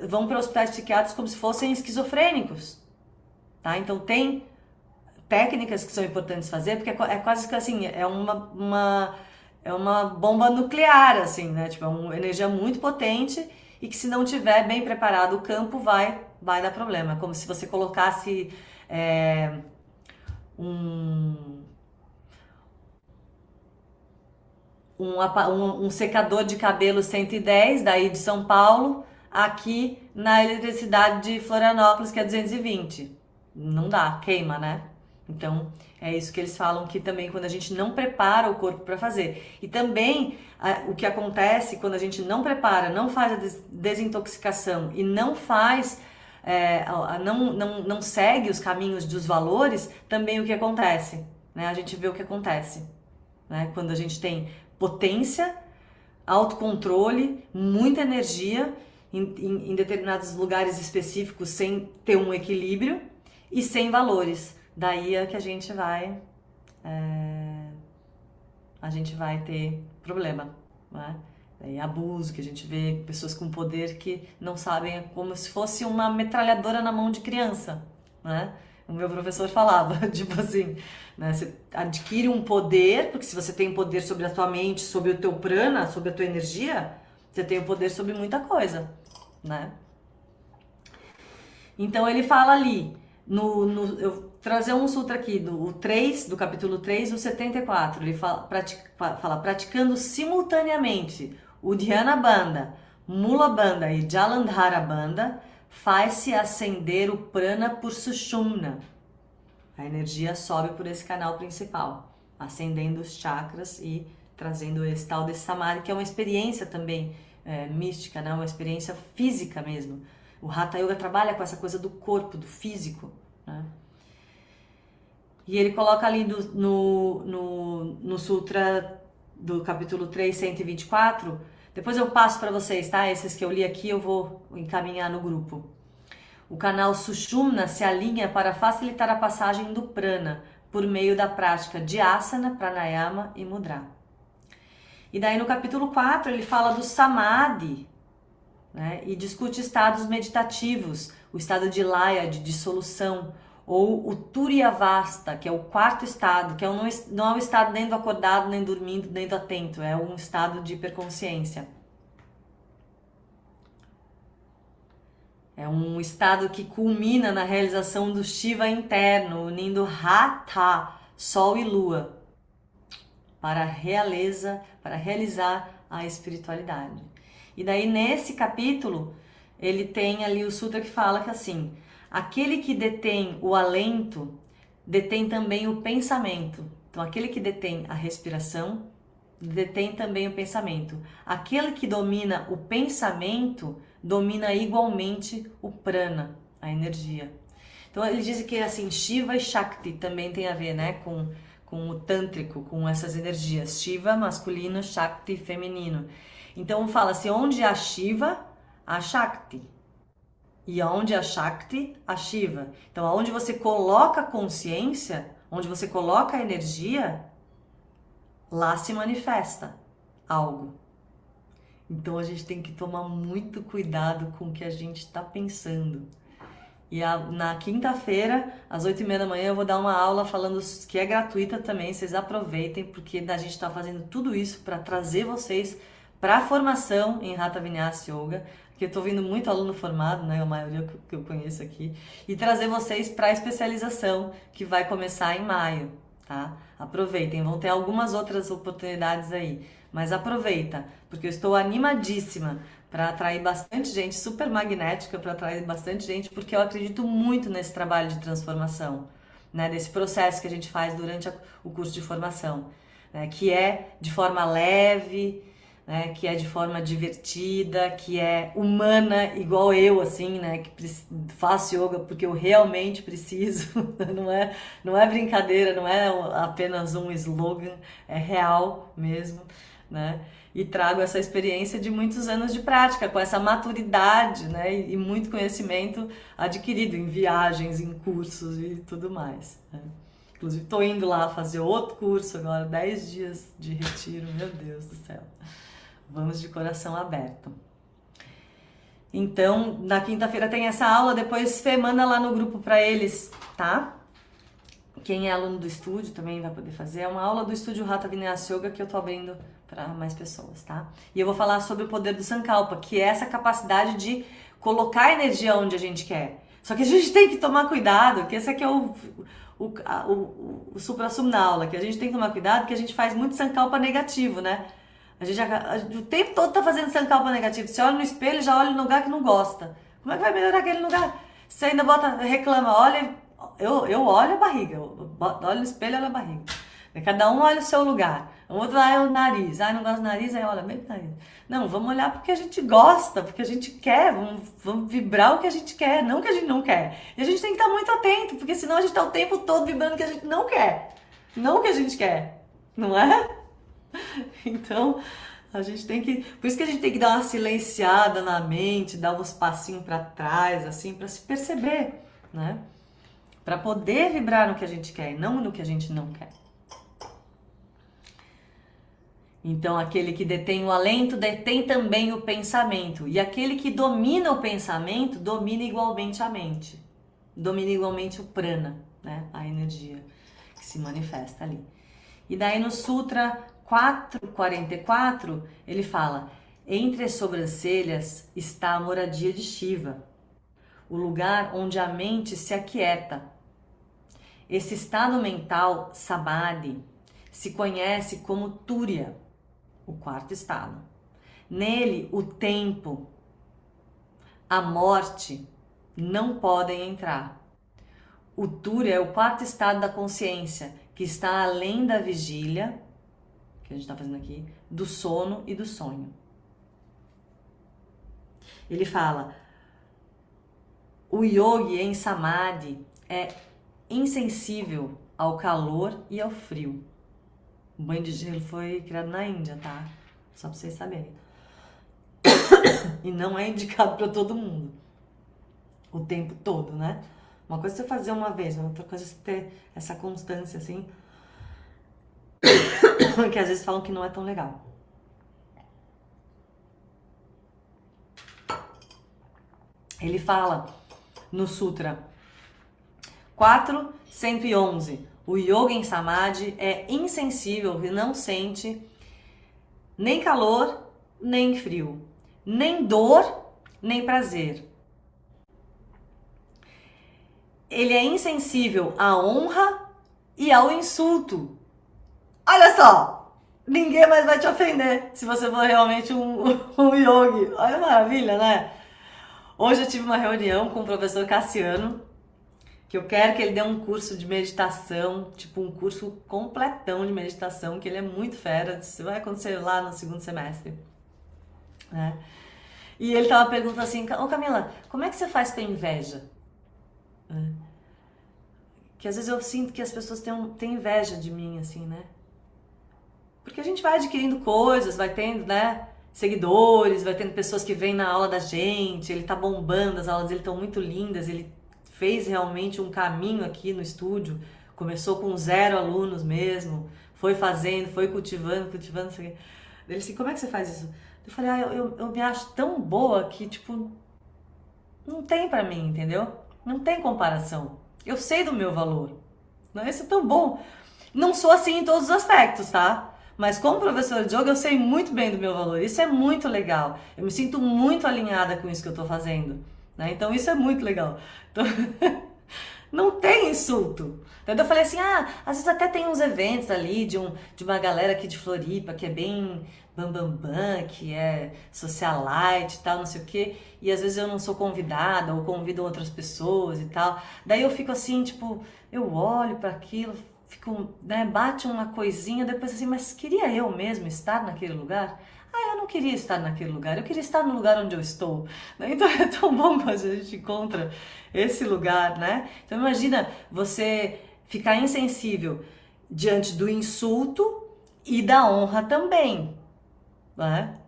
Speaker 1: vão para hospitais psiquiátricos como se fossem esquizofrênicos, tá? Então tem técnicas que são importantes fazer, porque é quase que assim, é uma bomba nuclear, assim, né? Tipo, é uma energia muito potente, e que se não tiver bem preparado o campo, vai dar problema. Como se você colocasse um, um secador de cabelo 110, daí de São Paulo, aqui na eletricidade de Florianópolis, que é 220. Não dá, queima, né? Então, é isso que eles falam, que também quando a gente não prepara o corpo para fazer. E também o que acontece quando a gente não prepara, não faz a desintoxicação e não faz, não segue os caminhos dos valores, também o que acontece, né? A gente vê o que acontece, né? Quando a gente tem potência, autocontrole, muita energia em determinados lugares específicos sem ter um equilíbrio e sem valores. Daí é que a gente vai ter problema, né? Daí abuso, que a gente vê pessoas com poder que não sabem, é como se fosse uma metralhadora na mão de criança, né? O meu professor falava, tipo assim, né? Você adquire um poder, porque se você tem poder sobre a tua mente, sobre o teu prana, sobre a tua energia, você tem o poder sobre muita coisa, né? Então ele fala ali, eu trazer um sutra aqui, do capítulo 3, o 74, ele fala, praticando simultaneamente o Dhyana Bandha, Mula Bandha e Jalandhara Bandha, faz-se ascender o prana por Sushumna. A energia sobe por esse canal principal, ascendendo os chakras e trazendo esse tal desse samadhi, que é uma experiência também mística, né? Uma experiência física mesmo. O Hatha Yoga trabalha com essa coisa do corpo, do físico, né? E ele coloca ali no Sutra do capítulo 3, 124, depois eu passo para vocês, tá? Esses que eu li aqui eu vou encaminhar no grupo. O canal Sushumna se alinha para facilitar a passagem do prana por meio da prática de asana, pranayama e mudra. E daí no capítulo 4 ele fala do samadhi, né? E discute estados meditativos, o estado de laya, de dissolução, ou o Turyavasta, que é o quarto estado, que não é um estado nem do acordado, nem dormindo, nem do atento, é um estado de hiperconsciência. É um estado que culmina na realização do Shiva interno, unindo Hatha, Sol e Lua, para realizar a espiritualidade. E daí nesse capítulo, ele tem ali o sutra que fala que assim, aquele que detém o alento, detém também o pensamento. Então, aquele que detém a respiração, detém também o pensamento. Aquele que domina o pensamento, domina igualmente o prana, a energia. Então, ele diz que assim, Shiva e Shakti também tem a ver, né, com o tântrico, com essas energias. Shiva, masculino, Shakti, feminino. Então, fala-se, onde há Shiva, há Shakti. E onde há Shakti, há Shiva. Então, aonde você coloca a consciência, onde você coloca a energia, lá se manifesta algo. Então, a gente tem que tomar muito cuidado com o que a gente está pensando. E na quinta-feira, às 8h30 da manhã, eu vou dar uma aula falando que é gratuita também, vocês aproveitem, porque a gente está fazendo tudo isso para trazer vocês para a formação em Hatha Vinyasa Yoga, que eu estou vendo muito aluno formado, né, a maioria que eu conheço aqui, e trazer vocês para a especialização, que vai começar em maio, tá? Aproveitem, vão ter algumas outras oportunidades aí, mas aproveita, porque eu estou animadíssima para atrair bastante gente, super magnética, para atrair bastante gente, porque eu acredito muito nesse trabalho de transformação, né, desse processo que a gente faz durante o curso de formação, né, que é de forma leve, né, que é de forma divertida, que é humana, igual eu, assim, né, que faço yoga porque eu realmente preciso, não é brincadeira, não é apenas um slogan, é real mesmo, né, e trago essa experiência de muitos anos de prática, com essa maturidade, né, e muito conhecimento adquirido em viagens, em cursos e tudo mais, né. Inclusive, estou indo lá fazer outro curso agora, 10 dias de retiro, meu Deus do céu. Vamos de coração aberto. Então, na quinta-feira tem essa aula, depois Fê manda lá no grupo para eles, tá? Quem é aluno do estúdio também vai poder fazer. É uma aula do estúdio Hatha Vinyasa Yoga que eu tô abrindo para mais pessoas, tá? E eu vou falar sobre o poder do Sankalpa, que é essa capacidade de colocar a energia onde a gente quer. Só que a gente tem que tomar cuidado, que esse aqui é o supra-sumo na aula, que a gente tem que tomar cuidado, que a gente faz muito sankalpa negativo, né? O tempo todo tá fazendo sankalpa negativo. Você olha no espelho e já olha no lugar que não gosta. Como é que vai melhorar aquele lugar? Você ainda reclama, olha, eu olho a barriga, olho no espelho e olho a barriga. Cada um olha o seu lugar. O outro olha o nariz. Não gosta do nariz, aí olha bem o nariz. Não, vamos olhar porque a gente gosta, porque a gente quer, vamos vibrar o que a gente quer, não o que a gente não quer. E a gente tem que estar muito atento, porque senão a gente está o tempo todo vibrando o que a gente não quer, não o que a gente quer, não é? Então, a gente tem que... Por isso que a gente tem que dar uma silenciada na mente, dar uns passinhos para trás, assim, para se perceber, né? Para poder vibrar no que a gente quer e não no que a gente não quer. Então, aquele que detém o alento, detém também o pensamento. E aquele que domina o pensamento, domina igualmente a mente. Domina igualmente o prana, né? A energia que se manifesta ali. E daí no Sutra 444, ele fala: entre as sobrancelhas está a moradia de Shiva, o lugar onde a mente se aquieta. Esse estado mental, samadhi, se conhece como Turiya, o quarto estado. Nele, o tempo, a morte não podem entrar. O Turiya é o quarto estado da consciência, que está além da vigília, que a gente está fazendo aqui, do sono e do sonho. Ele fala: o yogi em samadhi é insensível ao calor e ao frio. O banho de gelo foi criado na Índia, tá? Só pra vocês saberem. E não é indicado pra todo mundo. O tempo todo, né? Uma coisa é você fazer uma vez, outra coisa é você ter essa constância, assim. Que às vezes falam que não é tão legal. Ele fala no Sutra 4.111: o yoga em samadhi é insensível e não sente nem calor, nem frio, nem dor, nem prazer. Ele é insensível à honra e ao insulto. Olha só! Ninguém mais vai te ofender se você for realmente um yogi. Olha a maravilha, né? Hoje eu tive uma reunião com o professor Cassiano, que eu quero que ele dê um curso de meditação, tipo um curso completão de meditação, que ele é muito fera, isso vai acontecer lá no segundo semestre, né? E ele tava perguntando assim: ô Camila, como é que você faz com a inveja? Que às vezes eu sinto que as pessoas têm inveja de mim, assim, né? Porque a gente vai adquirindo coisas, vai tendo, né, seguidores, vai tendo pessoas que vêm na aula da gente, ele tá bombando, as aulas dele estão muito lindas, ele fez realmente um caminho aqui no estúdio, começou com 0 alunos mesmo, foi fazendo, foi cultivando, ele assim: como é que você faz isso? Eu falei: eu me acho tão boa que, tipo, não tem pra mim, entendeu? Não tem comparação. Eu sei do meu valor. Não, isso é tão bom. Não sou assim em todos os aspectos, tá? Mas como professora de yoga, eu sei muito bem do meu valor. Isso é muito legal. Eu me sinto muito alinhada com isso que eu tô fazendo, né? Então isso é muito legal. Então, não tem insulto. Então eu falei assim: às vezes até tem uns eventos ali de uma galera aqui de Floripa que é bem bambambam, que é socialite e tal, não sei o quê. E às vezes eu não sou convidada ou convido outras pessoas e tal. Daí eu fico assim, tipo, eu olho para aquilo, fico, né, bate uma coisinha, depois assim: mas queria eu mesmo estar naquele lugar? Eu não queria estar naquele lugar, eu queria estar no lugar onde eu estou. Então é tão bom quando a gente encontra esse lugar, né? Então imagina você ficar insensível diante do insulto e da honra também, né?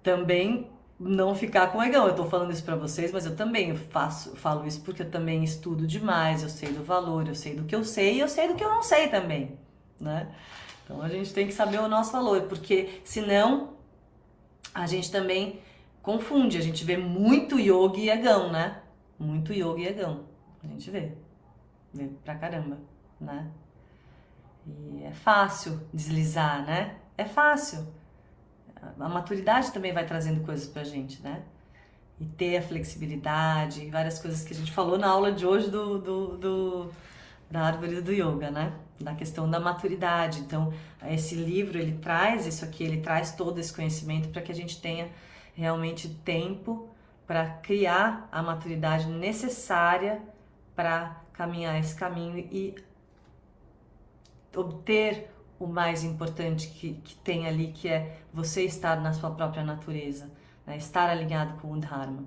Speaker 1: Também não ficar com egão. Eu tô falando isso pra vocês, mas eu também falo isso porque eu também estudo demais, eu sei do valor, eu sei do que eu sei e eu sei do que eu não sei também, né? Então a gente tem que saber o nosso valor, porque senão a gente também confunde, a gente vê muito yoga e egão, né? Muito yoga e egão, a gente vê pra caramba, né? E é fácil deslizar, né? É fácil. A maturidade também vai trazendo coisas pra gente, né? E ter a flexibilidade, várias coisas que a gente falou na aula de hoje do da árvore do yoga, né? Da questão da maturidade. Então, esse livro, ele traz isso aqui, ele traz todo esse conhecimento para que a gente tenha realmente tempo para criar a maturidade necessária para caminhar esse caminho e obter o mais importante que tem ali, que é você estar na sua própria natureza, né? Estar alinhado com o Dharma.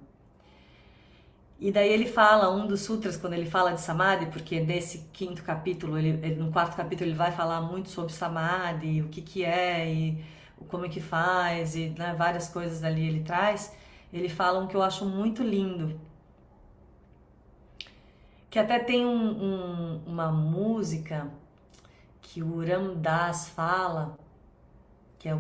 Speaker 1: E daí ele fala, um dos sutras, quando ele fala de Samadhi, porque nesse quinto capítulo, no quarto capítulo ele vai falar muito sobre Samadhi, o que é e como é que faz, e né, várias coisas ali ele traz. Ele fala um que eu acho muito lindo, que até tem uma música que o Ram Dass fala, que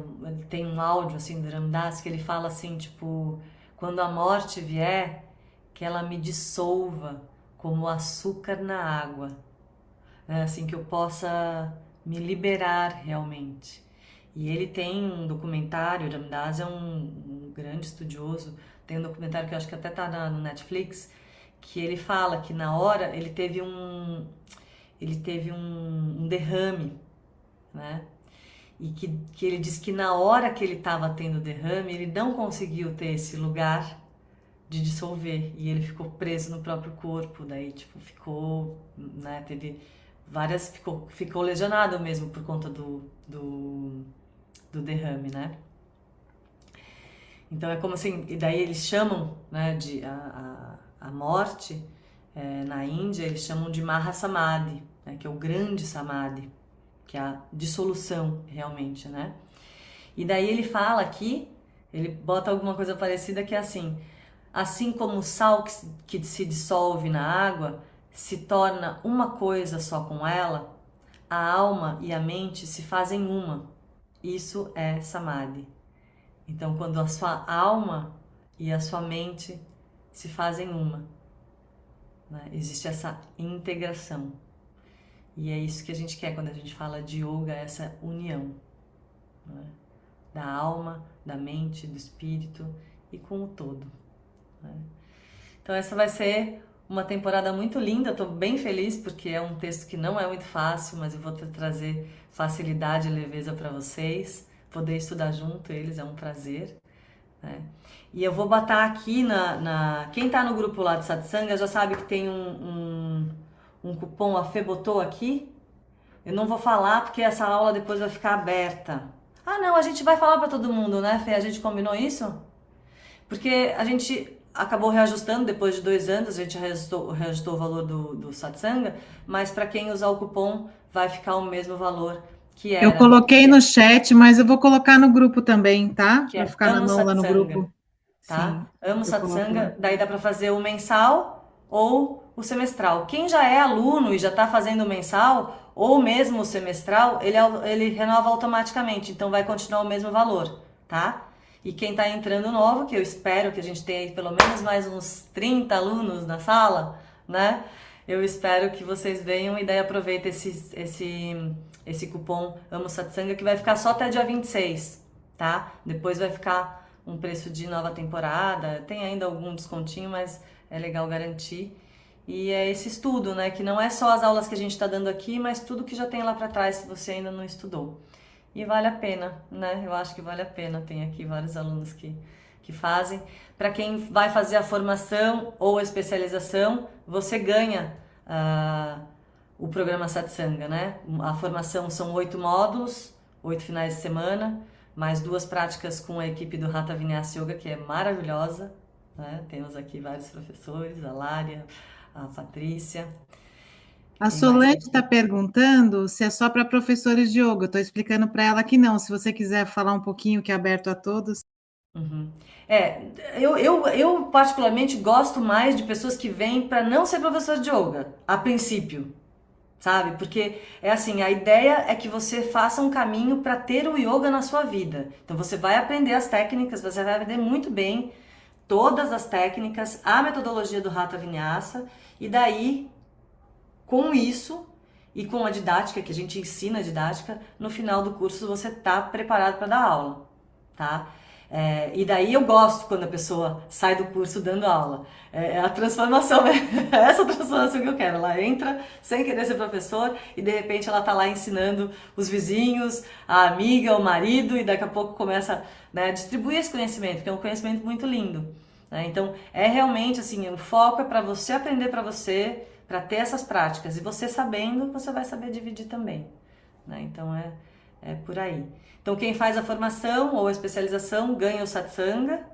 Speaker 1: tem um áudio assim do Ram Dass, que ele fala assim, tipo, quando a morte vier, que ela me dissolva como açúcar na água, né? Assim que eu possa me liberar realmente. E ele tem um documentário, o Ram Dass é um grande estudioso, tem um documentário que eu acho que até tá no Netflix, que ele fala que na hora ele teve um derrame, né? E que ele diz que na hora que ele estava tendo o derrame, ele não conseguiu ter esse lugar de dissolver, e ele ficou preso no próprio corpo, daí tipo ficou, né, teve várias, ficou lesionado mesmo por conta do derrame, né? Então é como assim, e daí eles chamam, né, de a morte, na Índia eles chamam de Mahasamadhi, né, que é o grande Samadhi, que é a dissolução realmente, né? E daí ele fala aqui, ele bota alguma coisa parecida que é assim como o sal que se dissolve na água se torna uma coisa só com ela, a alma e a mente se fazem uma. Isso é Samadhi. Então, quando a sua alma e a sua mente se fazem uma, né? Existe essa integração. E é isso que a gente quer quando a gente fala de yoga, essa união, né? Da alma, da mente, do espírito e com o todo. Então essa vai ser uma temporada muito linda, eu tô bem feliz porque é um texto que não é muito fácil, mas eu vou trazer facilidade e leveza para vocês, poder estudar junto eles é um prazer, né? E eu vou botar aqui quem tá no grupo lá de Satsanga já sabe que tem um cupom, a Fê botou aqui, eu não vou falar porque essa aula depois vai ficar aberta. Ah não, a gente vai falar para todo mundo, né, Fê? A gente combinou isso? Porque a gente acabou reajustando depois de 2 anos, a gente reajustou o valor do Satsanga, mas para quem usar o cupom vai ficar o mesmo valor que era.
Speaker 3: Eu coloquei no chat, mas eu vou colocar no grupo também, tá?
Speaker 1: Que
Speaker 3: Para
Speaker 1: é
Speaker 3: ficar na
Speaker 1: Amo
Speaker 3: mão lá no
Speaker 1: Satsanga,
Speaker 3: grupo.
Speaker 1: tá?
Speaker 3: Sim,
Speaker 1: Amo
Speaker 3: eu coloco lá.
Speaker 1: Satsanga, daí dá para fazer o mensal ou o semestral. Quem já é aluno e já está fazendo o mensal ou mesmo o semestral, ele renova automaticamente, então vai continuar o mesmo valor, tá? E quem está entrando novo, que eu espero que a gente tenha pelo menos mais uns 30 alunos na sala, né? Eu espero que vocês venham e daí aproveitem esse cupom Amo Satsanga, que vai ficar só até dia 26, tá? Depois vai ficar um preço de nova temporada, tem ainda algum descontinho, mas é legal garantir. E é esse estudo, né? Que não é só as aulas que a gente está dando aqui, mas tudo que já tem lá para trás se você ainda não estudou. E vale a pena, né? Eu acho que vale a pena. Tem aqui vários alunos que fazem. Para quem vai fazer a formação ou a especialização, você ganha o programa Satsanga, né? A formação são 8 módulos, 8 finais de semana, mais 2 práticas com a equipe do Hatha Vinyasa Yoga, que é maravilhosa, né? Temos aqui vários professores, a Lária, a Patrícia.
Speaker 3: A Solange está perguntando se é só para professores de yoga. Eu estou explicando para ela que não. Se você quiser falar um pouquinho, que é aberto a todos.
Speaker 1: Uhum. Eu particularmente gosto mais de pessoas que vêm para não ser professor de yoga, a princípio, sabe? Porque é assim, a ideia é que você faça um caminho para ter o yoga na sua vida. Então você vai aprender as técnicas, você vai aprender muito bem todas as técnicas, a metodologia do Hatha Vinyasa, e daí, com isso e com a didática, que a gente ensina a didática, no final do curso você tá preparado para dar aula, tá? E daí eu gosto quando a pessoa sai do curso dando aula. A transformação, é essa transformação que eu quero. Ela entra sem querer ser professor e de repente ela tá lá ensinando os vizinhos, a amiga, o marido, e daqui a pouco começa, né, a distribuir esse conhecimento, que é um conhecimento muito lindo. Né? Então é realmente assim, o foco é para você aprender para você, para ter essas práticas. E você sabendo, você vai saber dividir também. Né? Então é por aí. Então quem faz a formação ou a especialização ganha o satsanga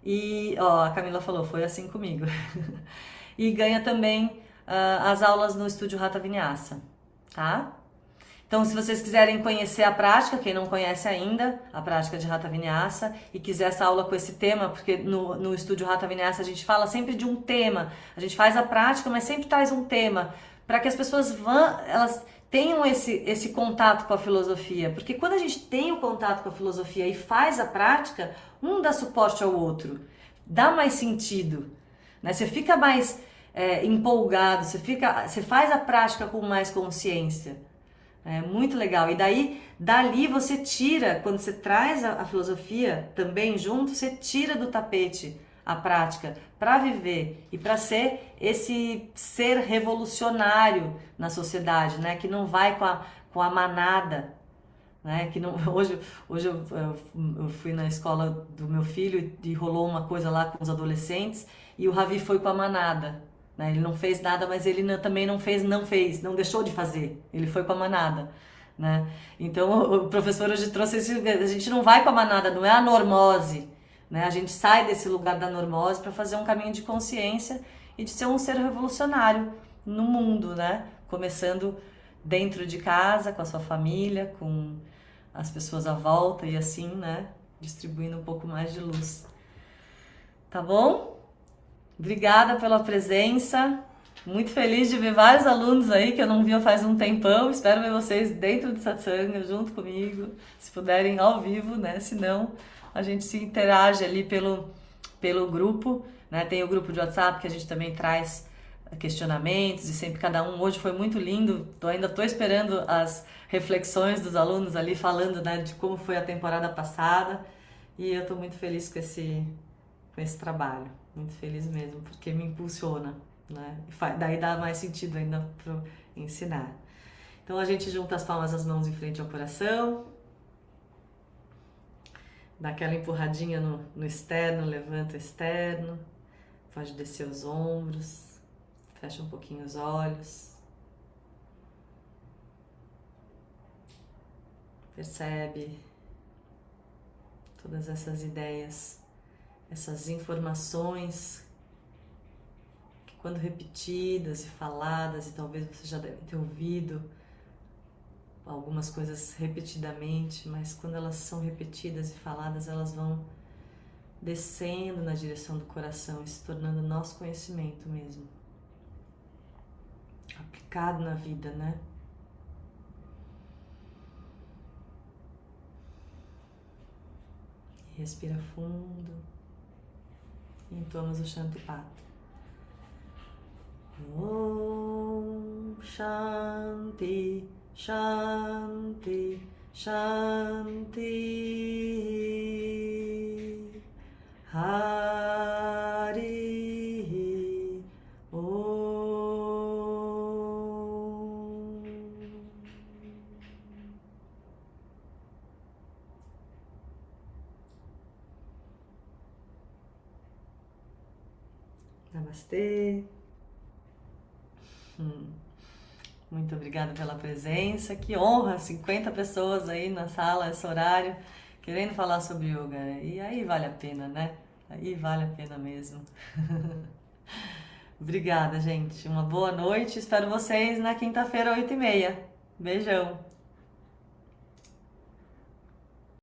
Speaker 1: e, ó, a Camila falou, foi assim comigo. E ganha também as aulas no estúdio Hatha Vinyasa, tá? Então se vocês quiserem conhecer a prática, quem não conhece ainda, a prática de Hatha Vinyasa e quiser essa aula com esse tema, porque no estúdio Hatha Vinyasa a gente fala sempre de um tema, a gente faz a prática, mas sempre traz um tema, para que as pessoas elas tenham esse contato com a filosofia, porque quando a gente tem o contato com a filosofia e faz a prática, um dá suporte ao outro, dá mais sentido, né? Você fica mais empolgado, você faz a prática com mais consciência, é muito legal. E daí, dali você tira, quando você traz a filosofia também junto, você tira do tapete a prática para viver e para ser esse ser revolucionário na sociedade, né? Que não vai com a manada, né? Que não, hoje eu fui na escola do meu filho e rolou uma coisa lá com os adolescentes e o Ravi foi com a manada, né? Ele não fez nada, mas ele também não não deixou de fazer, ele foi com a manada. Né? Então o professor hoje trouxe a gente não vai com a manada, não é a normose. Né? A gente sai desse lugar da normose para fazer um caminho de consciência e de ser um ser revolucionário no mundo, né? Começando dentro de casa, com a sua família, com as pessoas à volta e assim, né? Distribuindo um pouco mais de luz. Tá bom? Obrigada pela presença. Muito feliz de ver vários alunos aí que eu não via faz um tempão. Espero ver vocês dentro do satsanga, junto comigo, se puderem ao vivo, né? Se não, a gente se interage ali pelo grupo, né? Tem o grupo de WhatsApp que a gente também traz questionamentos e sempre cada um. Hoje foi muito lindo, ainda estou esperando as reflexões dos alunos ali falando, né, de como foi a temporada passada e eu estou muito feliz com esse trabalho, muito feliz mesmo, porque me impulsiona, né? Daí dá mais sentido ainda para ensinar. Então a gente junta as palmas das mãos em frente ao coração. Dá aquela empurradinha no externo, levanta o externo, pode descer os ombros, fecha um pouquinho os olhos. Percebe todas essas ideias, essas informações que quando repetidas e faladas, e talvez você já deve ter ouvido algumas coisas repetidamente, mas quando elas são repetidas e faladas, elas vão descendo na direção do coração e se tornando nosso conhecimento mesmo, aplicado na vida, né? Respira fundo e entoamos o Shantipata. Om Shanti Shanti Shanti Hari Om. Namastê. Muito obrigada pela presença, que honra, 50 pessoas aí na sala, esse horário, querendo falar sobre yoga, e aí vale a pena, né? Aí vale a pena mesmo. Obrigada, gente, uma boa noite, espero vocês na quinta-feira, 8h30. Beijão!